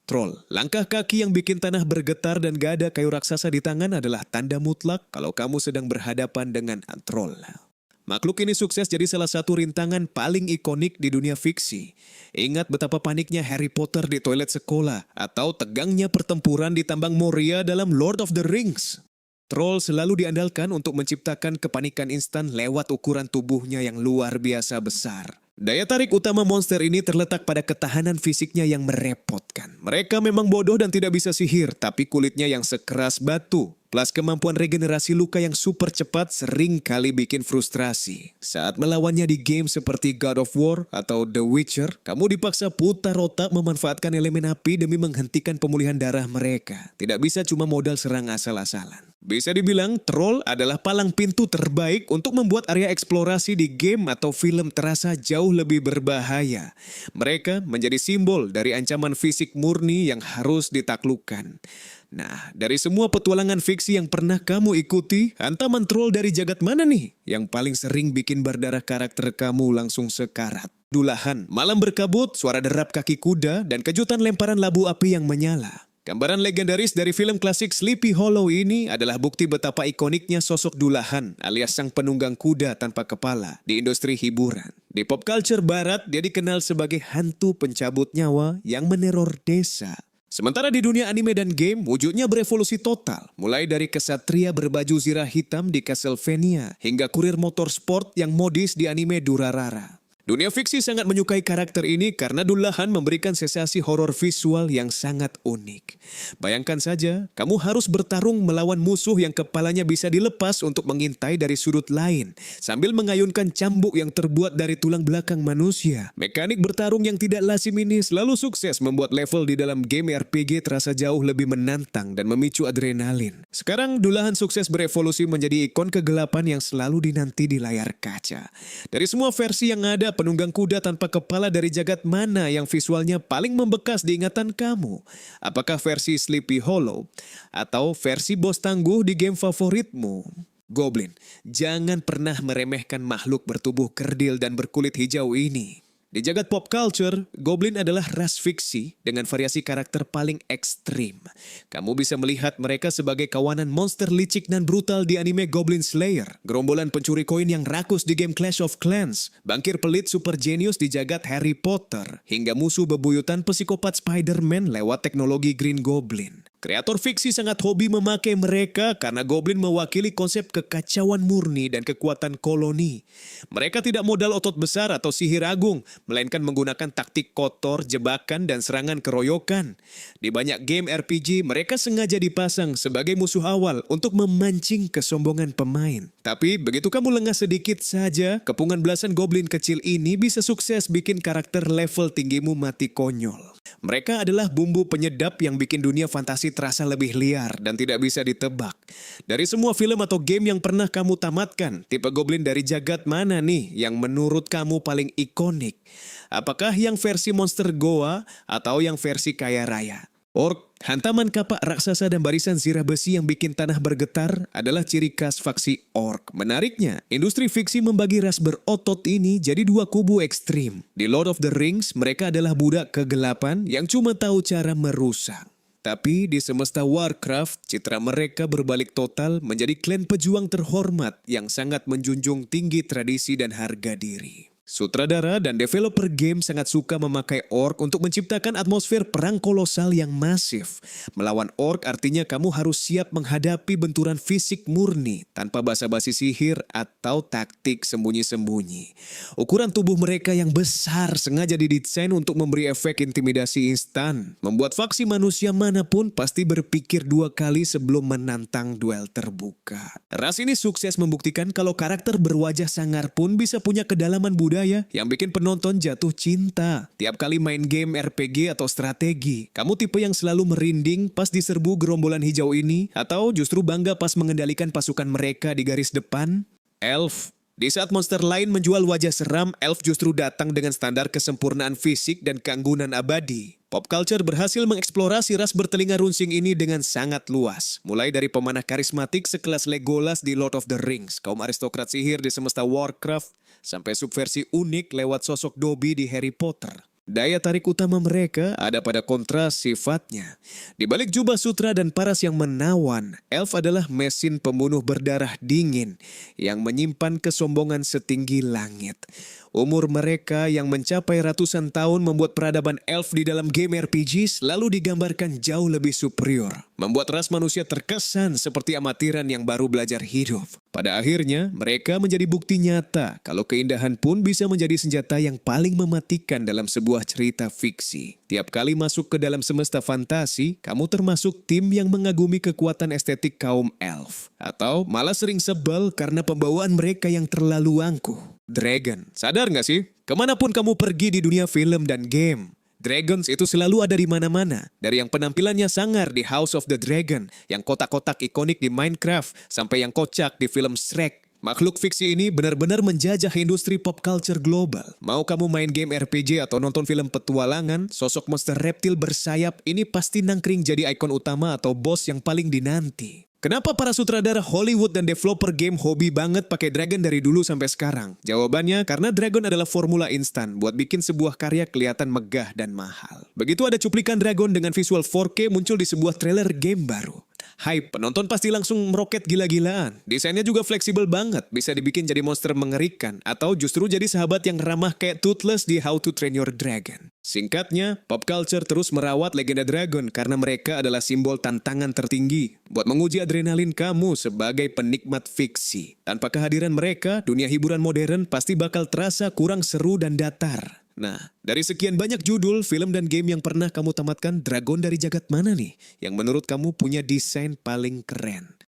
Troll, langkah kaki yang bikin tanah bergetar dan gak ada kayu raksasa di tangan adalah tanda mutlak kalau kamu sedang berhadapan dengan troll. Makhluk ini sukses jadi salah satu rintangan paling ikonik di dunia fiksi. Ingat betapa paniknya Harry Potter di toilet sekolah atau tegangnya pertempuran di tambang Moria dalam Lord of the Rings. Troll selalu diandalkan untuk menciptakan kepanikan instan lewat ukuran tubuhnya yang luar biasa besar. Daya tarik utama monster ini terletak pada ketahanan fisiknya yang merepotkan. Mereka memang bodoh dan tidak bisa sihir, tapi kulitnya yang sekeras batu, plus kemampuan regenerasi luka yang super cepat sering kali bikin frustrasi. Saat melawannya di game seperti God of War atau The Witcher, kamu dipaksa putar otak memanfaatkan elemen api demi menghentikan pemulihan darah mereka. Tidak bisa cuma modal serang asal-asalan. Bisa dibilang, Troll adalah palang pintu terbaik untuk membuat area eksplorasi di game atau film terasa jauh lebih berbahaya. Mereka menjadi simbol dari ancaman fisik murni yang harus ditaklukkan. Nah, dari semua petualangan fiksi yang pernah kamu ikuti, hantaman Troll dari jagat mana nih yang paling sering bikin berdarah karakter kamu langsung sekarat? Dulahan, malam berkabut, suara derap kaki kuda, dan kejutan lemparan labu api yang menyala. Gambaran legendaris dari film klasik Sleepy Hollow ini adalah bukti betapa ikoniknya sosok Dulahan alias sang penunggang kuda tanpa kepala di industri hiburan. Di pop culture barat, dia dikenal sebagai hantu pencabut nyawa yang meneror desa. Sementara di dunia anime dan game, wujudnya berevolusi total. Mulai dari kesatria berbaju zirah hitam di Castlevania hingga kurir motorsport yang modis di anime Durarara. Dunia fiksi sangat menyukai karakter ini karena Dulahan memberikan sensasi horor visual yang sangat unik. Bayangkan saja, kamu harus bertarung melawan musuh yang kepalanya bisa dilepas untuk mengintai dari sudut lain, sambil mengayunkan cambuk yang terbuat dari tulang belakang manusia. Mekanik bertarung yang tidak lazim ini selalu sukses membuat level di dalam game RPG terasa jauh lebih menantang dan memicu adrenalin. Sekarang Dulahan sukses berevolusi menjadi ikon kegelapan yang selalu dinanti di layar kaca. Dari semua versi yang ada, penunggang kuda tanpa kepala dari jagat mana yang visualnya paling membekas di ingatan kamu? Apakah versi Sleepy Hollow atau versi bos tangguh di game favoritmu? Goblin, jangan pernah meremehkan makhluk bertubuh kerdil dan berkulit hijau ini. Di jagat pop culture, Goblin adalah ras fiksi dengan variasi karakter paling ekstrim. Kamu bisa melihat mereka sebagai kawanan monster licik dan brutal di anime Goblin Slayer, gerombolan pencuri koin yang rakus di game Clash of Clans, bangkir pelit super genius di jagat Harry Potter, hingga musuh bebuyutan psikopat Spider-Man lewat teknologi Green Goblin. Kreator fiksi sangat hobi memakai mereka karena Goblin mewakili konsep kekacauan murni dan kekuatan koloni. Mereka tidak modal otot besar atau sihir agung, melainkan menggunakan taktik kotor, jebakan, dan serangan keroyokan. Di banyak game RPG, mereka sengaja dipasang sebagai musuh awal untuk memancing kesombongan pemain. Tapi begitu kamu lengah sedikit saja, kepungan belasan Goblin kecil ini bisa sukses bikin karakter level tinggimu mati konyol. Mereka adalah bumbu penyedap yang bikin dunia fantasi terasa lebih liar dan tidak bisa ditebak. Dari semua film atau game yang pernah kamu tamatkan, tipe Goblin dari jagat mana nih yang menurut kamu paling ikonik? Apakah yang versi monster goa atau yang versi kaya raya? Orc, hantaman kapak raksasa dan barisan zirah besi yang bikin tanah bergetar adalah ciri khas faksi Orc. Menariknya, industri fiksi membagi ras berotot ini jadi dua kubu ekstrim. Di Lord of the Rings, mereka adalah budak kegelapan yang cuma tahu cara merusak. Tapi di semesta Warcraft, citra mereka berbalik total menjadi klan pejuang terhormat yang sangat menjunjung tinggi tradisi dan harga diri. Sutradara dan developer game sangat suka memakai orc untuk menciptakan atmosfer perang kolosal yang masif. Melawan orc artinya kamu harus siap menghadapi benturan fisik murni tanpa basa-basi sihir atau taktik sembunyi-sembunyi. Ukuran tubuh mereka yang besar sengaja didesain untuk memberi efek intimidasi instan, membuat faksi manusia manapun pasti berpikir dua kali sebelum menantang duel terbuka. Ras ini sukses membuktikan kalau karakter berwajah sangar pun bisa punya kedalaman budaya yang bikin penonton jatuh cinta. Tiap kali main game RPG atau strategi, kamu tipe yang selalu merinding pas diserbu gerombolan hijau ini atau justru bangga pas mengendalikan pasukan mereka di garis depan? Elf. Di saat monster lain menjual wajah seram, Elf justru datang dengan standar kesempurnaan fisik dan keanggunan abadi. Pop culture berhasil mengeksplorasi ras bertelinga runcing ini dengan sangat luas. Mulai dari pemanah karismatik sekelas Legolas di Lord of the Rings, kaum aristokrat sihir di semesta Warcraft, sampai subversi unik lewat sosok Dobby di Harry Potter. Daya tarik utama mereka ada pada kontras sifatnya. Di balik jubah sutra dan paras yang menawan, elf adalah mesin pembunuh berdarah dingin yang menyimpan kesombongan setinggi langit. Umur mereka yang mencapai ratusan tahun membuat peradaban elf di dalam game RPG selalu digambarkan jauh lebih superior. Membuat ras manusia terkesan seperti amatiran yang baru belajar hidup. Pada akhirnya, mereka menjadi bukti nyata kalau keindahan pun bisa menjadi senjata yang paling mematikan dalam sebuah cerita fiksi. Tiap kali masuk ke dalam semesta fantasi, kamu termasuk tim yang mengagumi kekuatan estetik kaum elf. Atau malah sering sebel karena pembawaan mereka yang terlalu angkuh. Dragon, sadar nggak sih? Kemanapun kamu pergi di dunia film dan game, Dragons itu selalu ada di mana-mana. Dari yang penampilannya sangar di House of the Dragon, yang kotak-kotak ikonik di Minecraft, sampai yang kocak di film Shrek. Makhluk fiksi ini benar-benar menjajah industri pop culture global. Mau kamu main game RPG atau nonton film petualangan, sosok monster reptil bersayap ini pasti nangkring jadi ikon utama atau bos yang paling dinanti. Kenapa para sutradara Hollywood dan developer game hobi banget pakai Dragon dari dulu sampai sekarang? Jawabannya karena Dragon adalah formula instan buat bikin sebuah karya kelihatan megah dan mahal. Begitu ada cuplikan Dragon dengan visual 4K muncul di sebuah trailer game baru. Hype, penonton pasti langsung meroket gila-gilaan. Desainnya juga fleksibel banget, bisa dibikin jadi monster mengerikan atau justru jadi sahabat yang ramah kayak Toothless di How to Train Your Dragon. Singkatnya, pop culture terus merawat legenda Dragon karena mereka adalah simbol tantangan tertinggi buat menguji adrenalin kamu sebagai penikmat fiksi. Tanpa kehadiran mereka, dunia hiburan modern pasti bakal terasa kurang seru dan datar. Nah, dari sekian banyak judul, film dan game yang pernah kamu tamatkan, Dragon dari jagat mana nih yang menurut kamu punya desain paling keren?